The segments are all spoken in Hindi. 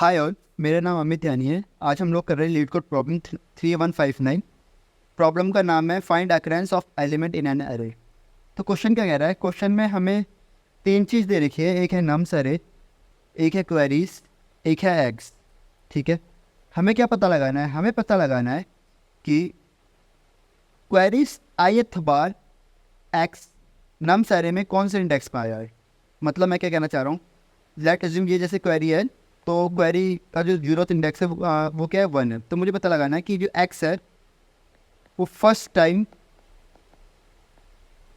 हाय ऑल, मेरा नाम अमित यानी है। आज हम लोग कर रहे हैं लीड कोड प्रॉब्लम 3159। प्रॉब्लम का नाम है find occurrence of element in an अरे। तो क्वेश्चन क्या कह रहा है? क्वेश्चन में हमें तीन चीज़ दे रखी है। एक है नम्स अरे, एक है क्वेरीज, एक है एग्स। ठीक है, हमें क्या पता लगाना है? हमें पता लगाना है कि क्वेरीज ith बार एक्स नम्स अरे में कौन से इंडेक्स पर आया है। मतलब मैं क्या कहना चाह रहा हूँ, लेट अज्यूम ये जैसे क्वेरी है, तो क्वेरी का जो जीरोथ इंडेक्स है वो क्या है? 1 है। तो मुझे पता लगाना है कि जो एक्स है वो फर्स्ट टाइम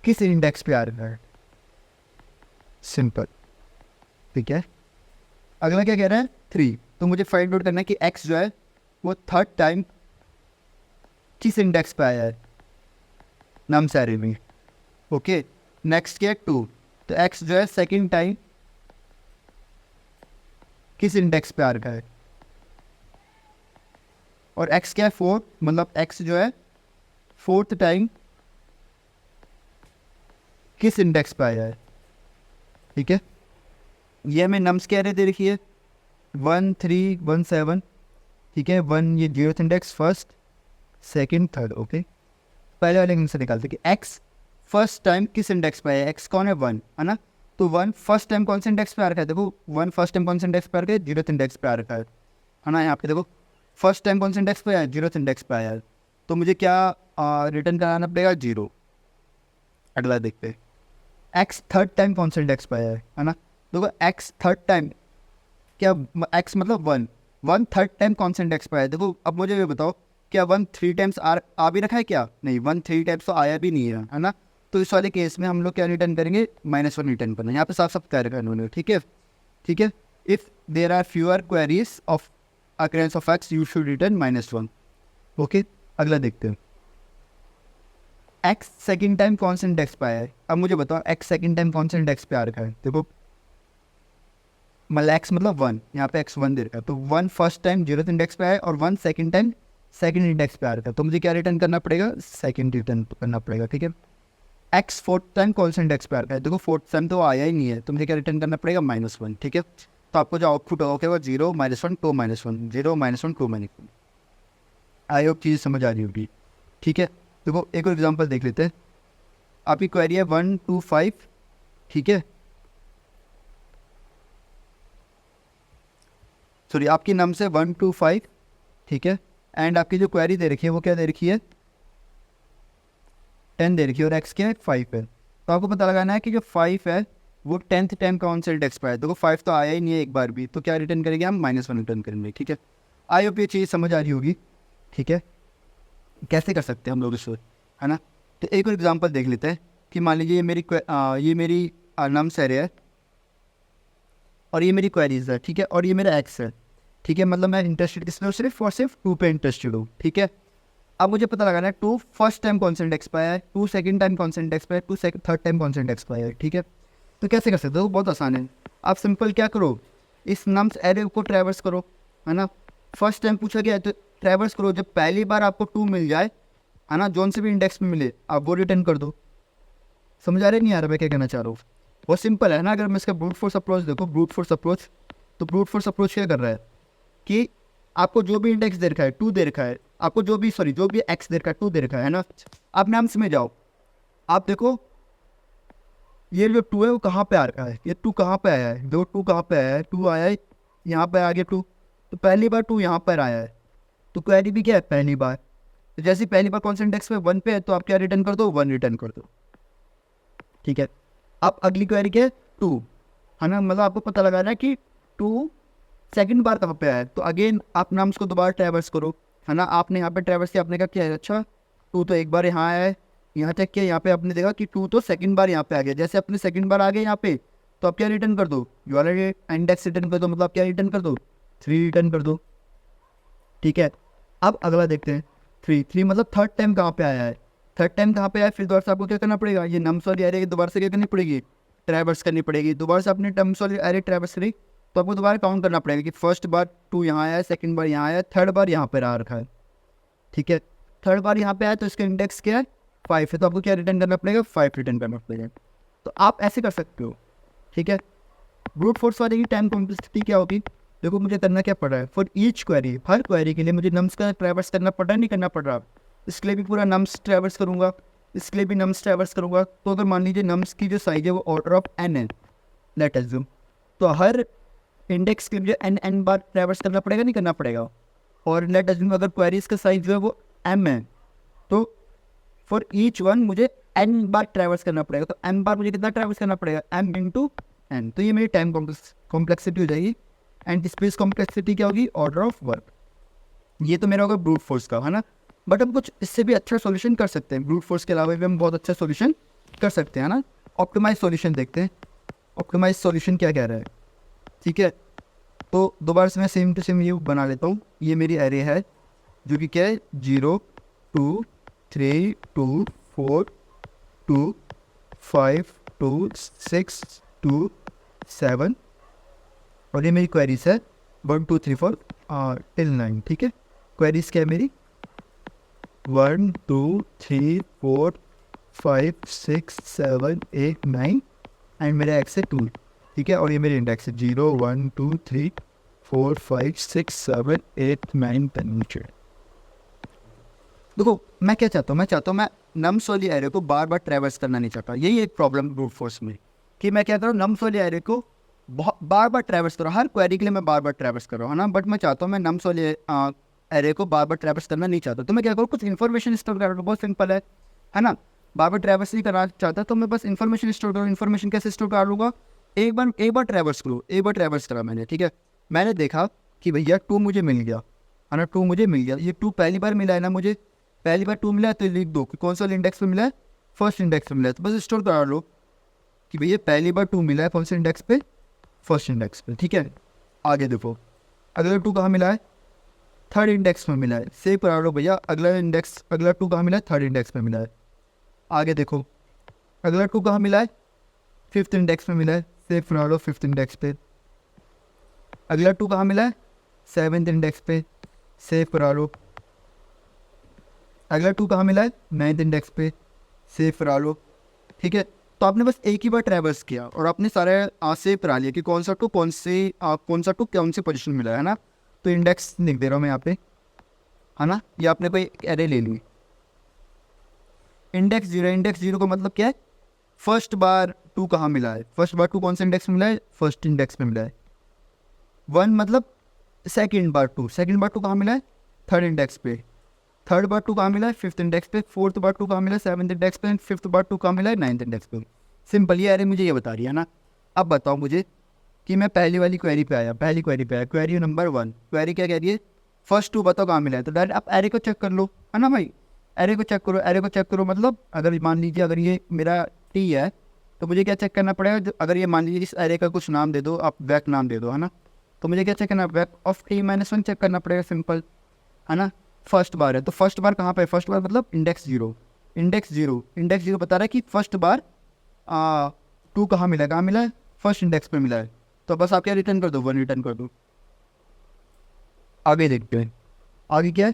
किस इंडेक्स पे आ रहा है। सिंपल। ठीक है, अगला क्या कह रहा है? 3। तो मुझे फाइंड आउट करना है कि एक्स जो है वो थर्ड टाइम किस इंडेक्स पे आया है नम्स एरे में। ओके, नेक्स्ट क्या है? 2। तो एक्स जो है सेकेंड टाइम किस इंडेक्स पे आ रखा है। और एक्स क्या है? 4। मतलब एक्स जो है फोर्थ टाइम किस इंडेक्स पे आया है। ठीक है, ये हमें नम्स क्या दे रखी है? 1 3 1 7। ठीक है, 1 ये zeroth index, first second third. Okay, पहले वाले से निकालते कि एक्स फर्स्ट टाइम किस इंडेक्स पे आया है। एक्स कौन है? 1 है ना। तो 1 फर्स्ट टाइम कौन से इंडेक्स पे आ रखा है? देखो 1 फर्स्ट टाइम कौन से इंडेक्स पे आ रखा है? जीरोथ इंडेक्स पे आ रखा है ना। यहाँ पे देखो फर्स्ट टाइम कौन से इंडेक्स पे आया है? जीरोथ इंडेक्स पे आया है। तो मुझे क्या रिटर्न कराना पड़ेगा? 0। अगला देखते हैं, एक्स थर्ड टाइम कौन से इंडेक्स पे आया है ना। देखो एक्स थर्ड टाइम क्या, एक्स मतलब 1 1 थर्ड टाइम कौन से इंडेक्स पे आया है? देखो अब मुझे ये बताओ, क्या 1 3 टाइम्स आ भी रखा है? क्या नहीं, 1 3 टाइम्स तो आया भी नहीं है ना। तो इस वाले केस में हम लोग क्या रिटर्न करेंगे? -1 रिटर्न करना है। यहाँ पे साफ साफ कह रखा है उन्होंने। ठीक है, ठीक है, if there are fewer queries of occurrence of x you should return -1। Okay, अगला देखते हैं, एक्स सेकेंड टाइम कौन से इंडेक्स पे आया है। अब मुझे बताओ एक्स सेकेंड टाइम कौन से इंडेक्स पे आ रखा है। देखो मतलब एक्स मतलब 1, यहाँ पे एक्स 1 दे रखा है। तो 1 फर्स्ट टाइम जीरोथ इंडेक्स पे आया और 1 सेकेंड टाइम सेकेंड इंडेक्स पे आ रखा है। तो मुझे क्या रिटर्न करना पड़ेगा? सेकेंड रिटर्न करना पड़ेगा। ठीक है, एक्स फोर्थ टाइम कौन से इंडेक्स पे आ रखा है? देखो फोर्थ टाइम तो आया ही नहीं है, तो मुझे क्या रिटर्न करना पड़ेगा? -1। ठीक है, तो आपको जो आउटपुट होगा वो 0 -1 2 -1 0 -1 2 -1। आई होप चीज़ समझ आ रही होगी। ठीक है, देखो एक और एग्जाम्पल देख लेते हैं। आपकी क्वेरी है 1 2 5। ठीक है, सॉरी आपकी नम से 1 2 5। ठीक है, एंड आपकी जो क्वेरी दे रखी है वो क्या दे रखी है? 10 दे रखी है और एक्स क्या है? 5 है। तो आपको पता लगाना है कि जो 5 है वो 10th टाइम कौन से इंडेक्स पर है। देखो 5 तो आया ही नहीं है एक बार भी, तो क्या रिटर्न करेंगे हम? -1 रिटर्न करेंगे। ठीक है, आई होप ये चीज़ समझ आ रही होगी। ठीक है, कैसे कर सकते हैं हम लोग इसको, है ना। तो एक और एग्जांपल देख लेते हैं कि मान लीजिए ये मेरी नम्स एरे है और ये मेरी क्वेरीज है। ठीक है, और ये मेरा एक्स है। ठीक है, मतलब मैं इंटरेस्टेड किसमें हूँ? सिर्फ और सिर्फ 2 पे इंटरेस्टेड हूँ। ठीक है, अब मुझे पता लगाना है 2 फर्स्ट टाइम कौन सा इंडेक्स पे आया है, 2 सेकंड टाइम कौन सा इंडेक्स पे है, 2 थर्ड टाइम कौन सा इंडेक्स पे आया है। ठीक है, तो कैसे कर सकते हो? बहुत आसान है। आप सिंपल क्या करो, इस नम्स एरे को ट्रैवर्स करो, है ना। फर्स्ट टाइम पूछा गया है तो ट्रैवर्स करो। जब पहली बार आपको 2 मिल जाए, है ना, जोन से भी इंडेक्स में मिले, आप वो रिटर्न कर दो। समझ आ रहा है? नहीं आ रहा मैं क्या कहना चाह रहा हूँ? बहुत सिंपल है ना। अगर मैं इसका ब्रूट फोर्स अप्रोच देखो, ब्रूट फोर्स अप्रोच, तो ब्रूट फोर्स अप्रोच क्या कर रहा है कि आपको जो भी इंडेक्स दे रखा है 2 दे रखा है, आपको जो भी एक्स दे रखा है 2 दे रखा है ना। आप नाम्स में जाओ, आप देखो ये जो 2 है वो कहाँ पे आ रहा है, ये 2 कहाँ पे आया है, 2 कहाँ पे आया है, 2 आया है यहाँ पे आ गया 2। तो पहली बार 2 यहाँ पर आया है, तो क्वेरी भी क्या है? पहली बार। तो जैसे पहली बार कौन सा इंडेक्स पे 1 पे है, तो आप क्या रिटर्न कर दो? 1 रिटर्न कर दो। ठीक है, अब अगली क्वेरी क्या है? 2, है ना। मतलब आपको पता लगाना है कि 2 सेकंड बार कहाँ पे आया है। तो अगेन आप नाम्स को दोबारा ट्रैवर्स करो, है ना। आपने यहाँ पे ट्रैवर्स किया, आपने कहा क्या है? अच्छा 2 तो एक बार यहाँ आया है, यहाँ तक किया, यहाँ पे आपने देखा कि 2 तो सेकंड बार यहाँ पे आ गया। जैसे अपने सेकंड बार आ गए यहाँ पे, तो आप क्या रिटर्न कर दो? यू ऑलरेडी इंडेक्स रिटर्न कर दो। मतलब क्या रिटर्न कर दो? 3 रिटर्न कर दो। ठीक है, अब अगला देखते हैं। 3 मतलब थर्ड टाइम कहाँ पे आया है? थर्ड टाइम कहाँ पे आया है? फिर दोबारा से आपको क्या करना पड़ेगा? ये नम्स वाली एरे दोबारा से क्या करनी पड़ेगी? ट्रैवर्स करनी पड़ेगी। दोबारा से अपने टर्म्स वाली एरे ट्रैवर्स करी, तो आपको दोबारा काउंट करना पड़ेगा कि फर्स्ट बार 2 यहाँ आया है, सेकंड बार यहाँ आया है, थर्ड बार यहाँ पर आ रखा है। ठीक है, थर्ड बार यहाँ पे आया तो इसका इंडेक्स क्या है? 5 है। तो आपको क्या रिटर्न करना पड़ेगा? 5 रिटर्न करना पड़ेगा। तो आप ऐसे कर सकते हो। ठीक है, ब्रूट फोर्स वाले की टाइम कॉम्प्लेक्सिटी क्या होगी? देखो मुझे करना क्या पड़ रहा है, for each query, her query के लिए मुझे नम्स का ट्रैवर्स करना पड़ रहा है, नहीं करना पड़ रहा। इसके लिए भी पूरा नम्स ट्रैवर्स करूँगा, इसके लिए भी नम्स ट्रैवर्स करूँगा। तो अगर मान लीजिए नम्स की जो साइज है वो ऑर्डर ऑफ एन है, लेट अज्यूम, तो हर इंडेक्स के लिए एन बार ट्रैवर्स करना पड़ेगा, नहीं करना पड़ेगा। और लेट अज्यूम अगर क्वेरीज का साइज जो है वो एम है, तो फॉर ईच वन मुझे एन बार ट्रैवर्स करना पड़ेगा। तो एन बार मुझे कितना ट्रैवर्स करना पड़ेगा, एम इंटू एन। तो ये मेरी टाइम कॉम्प्लेक्सिटी हो जाएगी। एंड स्पेस कॉम्प्लेक्सिटी क्या होगी, ऑर्डर ऑफ वर्क। ये तो मेरा होगा ब्रूट फोर्स का, है ना। बट हम कुछ इससे भी अच्छा सॉल्यूशन कर सकते हैं, ब्रूट फोर्स के अलावा भी हम बहुत अच्छा सॉल्यूशन कर सकते हैं ना। ऑप्टिमाइज सॉल्यूशन देखते हैं, ऑप्टिमाइज सॉल्यूशन क्या कह रहा है। ठीक है, तो दोबारा से मैं सेम टू सेम ये बना लेता हूँ। ये मेरी एरे है जो कि क्या है, 0 2 3 2 4 2 5 2 6 2 7, और ये मेरी क्वेरीज है 1 2 3 4 टिल 9। ठीक है, क्वेरीज क्या है मेरी, 1 2 3 4 5 6 7 8 9, एंड मेरा एक्स है 2। ठीक है, और ये मेरी इंडेक्स है 0 1 2 3 4 5 6 7 8 9 10। देखो मैं क्या चाहता हूँ, मैं चाहता हूँ मैं नम्स वाली एरे को बार बार ट्रैवर्स करना नहीं चाहता। यही एक प्रॉब्लम ब्रूट फोर्स में, कि मैं क्या कर रहा हूँ, नम्स वाली एरे को बार बार ट्रैवर्स कर रहा हूँ, हर क्वेरी के लिए मैं बार बार ट्रैवर्स कर रहा हूँ, है ना। बट मैं चाहता हूँ मैं नम्स वाली एरे को बार बार ट्रैवर्स करना नहीं चाहता। तो मैं क्या करूँ, कुछ इन्फॉर्मेशन स्टोर कर रहा हूँ, बहुत सिंपल है ना। बार बार ट्रैवर्स नहीं करना चाहता, तो मैं बस इन्फॉर्मेशन स्टोर करूँ। इन्फॉर्मेशन कैसे स्टोर कर लूँगा, एक बार ट्रैवर्स करूँ, एक बार ट्रैवर्स करा मैंने। ठीक है, मैंने देखा कि भैया 2 मुझे मिल गया, है ना, 2 मुझे मिल गया। ये 2 पहली बार मिला है ना, मुझे पहली बार 2 मिला है, तो लिख दो कि कौन सा इंडेक्स पे मिला है, फर्स्ट इंडेक्स पे मिला है। तो बस स्टोर करा लो कि भैया पहली बार 2 मिला है कौन से इंडेक्स पे, फर्स्ट इंडेक्स पे। ठीक है, आगे देखो अगला 2 कहाँ मिला है, थर्ड इंडेक्स में मिला है, सेव करा लो भैया। अगला 2 कहाँ मिला है, थर्ड इंडेक्स में मिला है। आगे देखो अगला 2 कहाँ मिला है, फिफ्थ इंडेक्स में मिला है, सेव करा लो फिफ्थ इंडेक्स पे। अगला 2 कहाँ मिला है, सेवन्थ इंडेक्स पे, सेव करा लो। अगला 2 कहाँ मिला है, नाइन्थ इंडेक्स पे, सेव करा लो। ठीक है, तो आपने बस एक ही बार ट्रैवर्स किया और आपने सारे सेव करा लिया कि कौन सा 2 कौन सी पोजीशन मिला है ना। तो इंडेक्स लिख दे रहा हूँ मैं यहाँ पे, है ना। ये आपने कोई एरे ले ली, इंडेक्स 0 का मतलब क्या है, फर्स्ट बार 2 कहाँ मिला है, फर्स्ट बार 2 कौन से इंडेक्स में मिला है, फर्स्ट इंडेक्स में मिला है। 1 मतलब सेकेंड बार 2 कहाँ मिला है, थर्ड इंडेक्स पे। थर्ड बार 2 कहाँ मिला है, फिफ्थ इंडेक्स पे। फोर्थ बार 2 कहाँ मिला है, सेवन्थ इंडेक्स पे। फिफ्थ बार 2 कहाँ मिला है, नाइन्थ इंडेक्स पे। सिंपल, ये एरे मुझे ये बता रही है ना। अब बताओ मुझे कि मैं पहली वाली क्वेरी पे आया, क्वेरी नंबर 1। क्वेरी क्या कह रही है, फर्स्ट 2 बताओ कहाँ मिला है। तो डायरेक्ट आप एरे को चेक कर लो, है ना भाई। एरे को चेक करो मतलब अगर मान लीजिए अगर ये मेरा टी है, तो मुझे क्या चेक करना पड़ेगा, अगर ये मान लीजिए इस एरे का कुछ नाम दे दो, आप वैक नाम दे दो, है ना। तो मुझे क्या चेक करना, वैक ऑफ t-1 चेक करना पड़ेगा, सिंपल, है ना। फर्स्ट बार है तो फर्स्ट बार कहाँ पे, फर्स्ट बार मतलब इंडेक्स जीरो बता रहा है कि फर्स्ट बार 2 कहाँ मिला है, फर्स्ट इंडेक्स पे मिला है। तो बस आप क्या रिटर्न कर दो, 1 रिटर्न कर दो। आगे देखते हैं, आगे क्या है,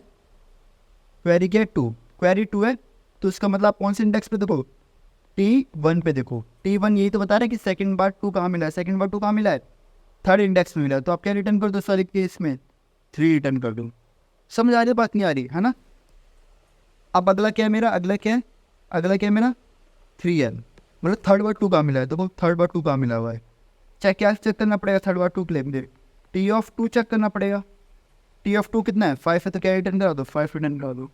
क्वेरी क्या है, 2, क्वेरी 2 है। तो इसका मतलब कौन से इंडेक्स पे देखो, t1 पे देखो। t1 यही तो बता रहा है कि सेकंड बार 2 कहाँ मिला है, थर्ड इंडेक्स में मिला है। तो आप क्या रिटर्न कर दो सारे केस में, 3 रिटर्न कर दो। समझ आ रही है, बात नहीं आ रही, है ना। अब अगला क्या है मेरा, अगला क्या है मेरा 3 है, मतलब थर्ड बार 2 कहाँ मिला है। देखो थर्ड बार 2 कहाँ मिला हुआ है, क्या चेक करना पड़ेगा, थर्ड बार 2 क्लेम दे, t(2) चेक करना पड़ेगा। t(2) कितना है, 5 है, तो क्या रिटर्न करा दो, 5 रिटर्न करा दो।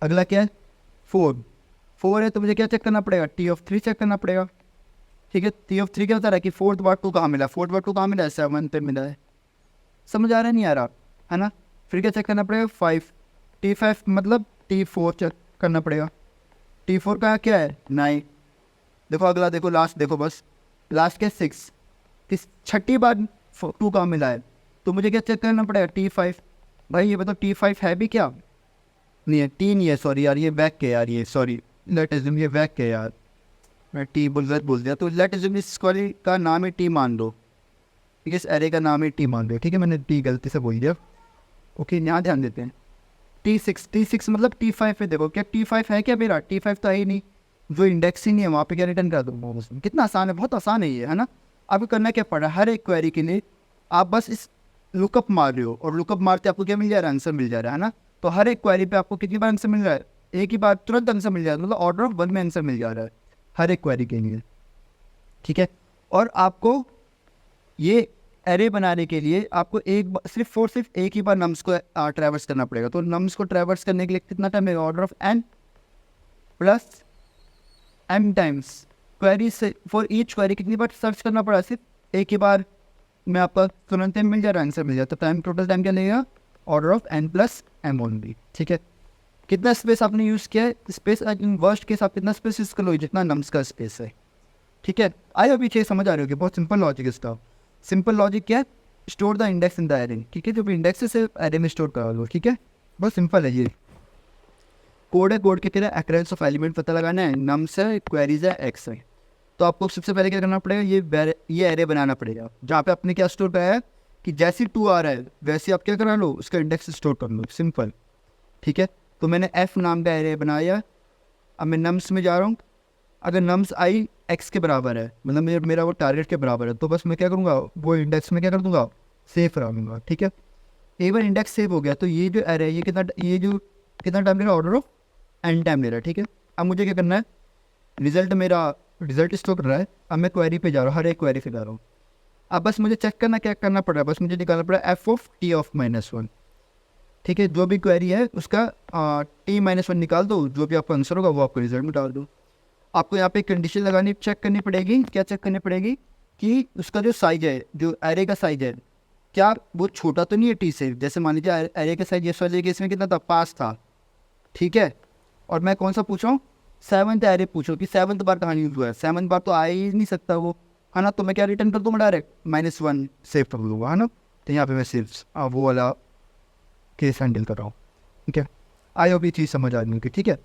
अगला क्या है, 4 है, तो मुझे क्या चेक करना पड़ेगा, t(3) चेक करना पड़ेगा। ठीक है, t(3) क्या बता रहा है कि फोर्थ बार 2 कहाँ मिला है, 7 पे मिला है। समझ आ रहा है, नहीं आ रहा, है ना। फिर क्या चेक करना पड़ेगा, 5, t5 मतलब t4 चेक करना पड़ेगा। t4 का क्या है, 9। देखो अगला देखो, लास्ट देखो, बस लास्ट क्या 6, छठी बार 2 कहाँ मिला है, तो मुझे क्या चेक करना पड़ेगा, t5। भाई ये बताओ t5 है भी क्या, नहीं है, t नहीं है, सॉरी यार, ये बैक के यार, ये सॉरी, लेट अज्यूम ये बैक के यार, मैं t बोल दिया। तो लेट अज्यूम इस क्वेरी का नाम है t मान लो, ठीक है, इस एरे का नाम है t मान लो। ठीक है, मैंने t गलती से बोल दिया। ओके, यहाँ ध्यान देते हैं, t6 मतलब t5 पे देखो, क्या t5 है क्या मेरा, t5 तो है ही नहीं, जो इंडेक्स ही नहीं है वहाँ पे क्या रिटर्न कर दूँगा उसमें। कितना आसान है, बहुत आसान है ये, है ना। आपको करना क्या पड़ा, हर एक क्वेरी के लिए आप बस इस लुकअप मार रहे हो और लुकअप मारते आपको क्या मिल जा रहा है, आंसर मिल जा रहा है ना। तो हर एक क्वेरी पे आपको कितनी बार आंसर मिल रहा है, एक ही बार तुरंत आंसर मिल जा रहा है, मतलब ऑर्डर ऑफ 1 में आंसर मिल जा रहा है हर एक क्वेरी के लिए, ठीक है। और आपको ये एरे बनाने के लिए आपको सिर्फ एक ही बार नम्स को ट्रैवर्स करना पड़ेगा। तो नम्स को ट्रैवर्स करने के लिए कितना टाइम लगेगा, order of n plus m times query से फॉर ईच क्वेरी कितनी बार सर्च करना पड़ा, सिर्फ एक ही बार में आपका तुरंत मिल जा रहा है, आंसर मिल जाता है। टाइम टोटल टाइम क्या लगेगा, order of n plus m only, ठीक है। कितना स्पेस आपने यूज़ किया है, स्पेस इन वर्स्ट केस आप कितना स्पेस यूज़ कर लो, जितना नम्स का स्पेस है, ठीक है। आई अभी चीज़ समझ आ रही होगी, बहुत सिंपल लॉजिक इसका। सिंपल लॉजिक क्या है, store the index in the array, ठीक है। जो भी इंडेक्स से एरे में स्टोर करा लो, ठीक है। बहुत सिंपल है ये कोड है। कोड के क्या है, एक्रेंस ऑफ एलिमेंट पता लगाना है, नम्स है, क्वेरीज है, एक्स है। तो आपको सबसे पहले क्या करना पड़ेगा, ये एरे बनाना पड़ेगा जहाँ पे आपने क्या स्टोर कराया है कि जैसी 2 आ रहा है वैसे आप क्या करा लो, उसका इंडेक्स स्टोर कर लो, सिंपल, ठीक है। तो मैंने f नाम का एरे बनाया, अब मैं नम्स में जा रहा हूँ। अगर नम्स आई x के बराबर है, मतलब मेरा वो टारगेट के बराबर है, तो बस मैं क्या करूँगा, वो इंडेक्स में क्या कर दूँगा, सेव करा लूँगा, ठीक है। एक बार इंडेक्स सेव हो गया तो ये जो एरे है ये कितना टाइम ले रहा है, ऑर्डर ऑफ n टाइम ले रहा है, ठीक है। अब मुझे क्या करना है, रिजल्ट स्टोर कर रहा है। अब मैं क्वेरी पे जा रहा हूँ, हर एक क्वेरी पे जा रहा हूँ। अब बस मुझे चेक करना क्या करना पड़ रहा है, बस मुझे निकालना पड़ा f ऑफ t ऑफ -1, ठीक है। जो भी क्वेरी है उसका t-1 निकाल दो, जो भी आपका आंसर होगा वो आपको रिजल्ट में डाल दो। आपको यहाँ पे कंडीशन लगानी चेक करनी पड़ेगी, क्या चेक करनी पड़ेगी कि उसका जो साइज है, जो एरे का साइज है, क्या वो छोटा तो नहीं है टी से। जैसे मान लीजिए एरे का साइज इस वाले केस में कितना था, 5 था, ठीक है। और मैं कौन सा पूछ रहा हूँ, 7th एरे पूछो कि 7th बार कहाँ यूज़ हुआ है, 7th बार तो आ ही नहीं सकता वो, है ना। तो मैं क्या रिटर्न कर दूँगा, डायरेक्ट -1 सेव कर दूँगा, है ना। तो यहाँ पे मैं सिर्फ वो वाला केस हैंडल कर रहा हूँ, ठीक है। आई होप ये चीज़ समझ आ रही होगी, ठीक है।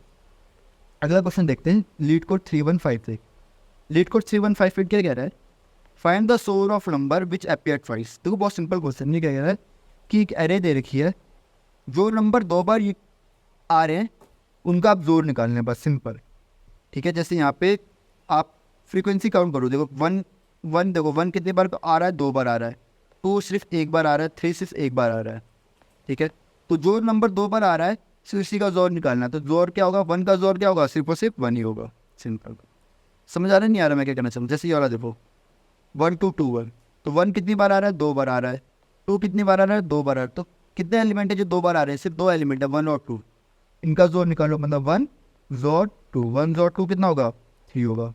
अगला क्वेश्चन देखते हैं, लीड कोड 315 से। लीड कोड 315 क्या कह रहा है, find the source of number which appear twice. देखो बहुत सिंपल क्वेश्चन, ये क्या कह रहा है कि एक एरे दे रखी है, जो नंबर 2 बार आ रहे हैं उनका आप जोर निकालना है, बस सिंपल, ठीक है। जैसे यहाँ पे आप फ्रीक्वेंसी काउंट करो, देखो 1 देखो 1 कितनी बार आ रहा है, 2 बार आ रहा है, 2 सिर्फ 1 बार आ रहा है, 3 सिर्फ 1 बार आ रहा है, ठीक है। तो जो नंबर 2 बार आ रहा है सिर्फ इसी का जोर निकालना है। तो जोर क्या होगा, 1 का जोर क्या होगा, सिर्फ और सिर्फ 1 ही होगा, सिंपल। समझ आ रहा है, नहीं आ रहा मैं क्या कहना चाहूँ। जैसे ये वाला देखो 1 2 2 1, तो 1 कितनी बार आ रहा है, 2 बार आ रहा है, 2 कितनी बार आ रहा है, 2 बार आ रहा है। तो कितने एलिमेंट है जो 2 बार आ रहे हैं, सिर्फ 2 एलिमेंट है, 1 और 2, इनका जोर निकालो, मतलब 1 जोर 2, 1 जोर 2 कितना होगा, 3 होगा।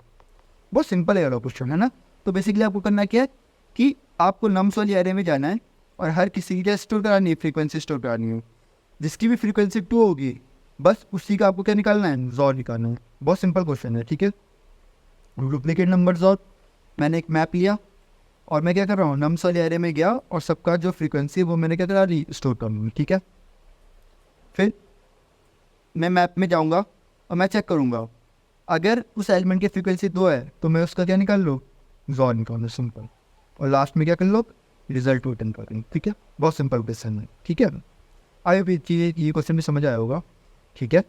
बहुत सिंपल है क्वेश्चन, है ना। तो बेसिकली आपको करना क्या है कि आपको नम्स वाली एरे में जाना है और हर किसी की क्या स्टोर करानी है, फ्रीक्वेंसी स्टोर करानी है। जिसकी भी फ्रीक्वेंसी 2 होगी बस उसी का आपको क्या निकालना है, जोर निकालना है। बहुत सिंपल क्वेश्चन है, ठीक है। डुप्लीकेट नंबर जोर, मैंने एक मैप लिया और मैं क्या कर रहा हूँ, नम्स वाले एरे में गया और सबका जो फ्रीक्वेंसी है वो मैंने क्या करा ली, स्टोर कर लूँगी, ठीक है। फिर मैं मैप में जाऊँगा और मैं चेक करूँगा, अगर उस एलिमेंट की फ्रीक्वेंसी 2 है तो मैं उसका क्या निकाल लो, जोर निकाल लो, सिंपल। और लास्ट में क्या कर लो, रिजल्ट रिटर्न कर लो, ठीक है। बहुत सिंपल क्वेश्चन है, ठीक है। आई होप ये क्वेश्चन भी समझ आया होगा, ठीक है।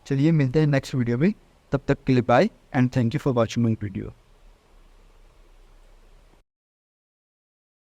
चलिए मिलते हैं नेक्स्ट वीडियो में, तब तक के लिए bye and thank you for watching my video.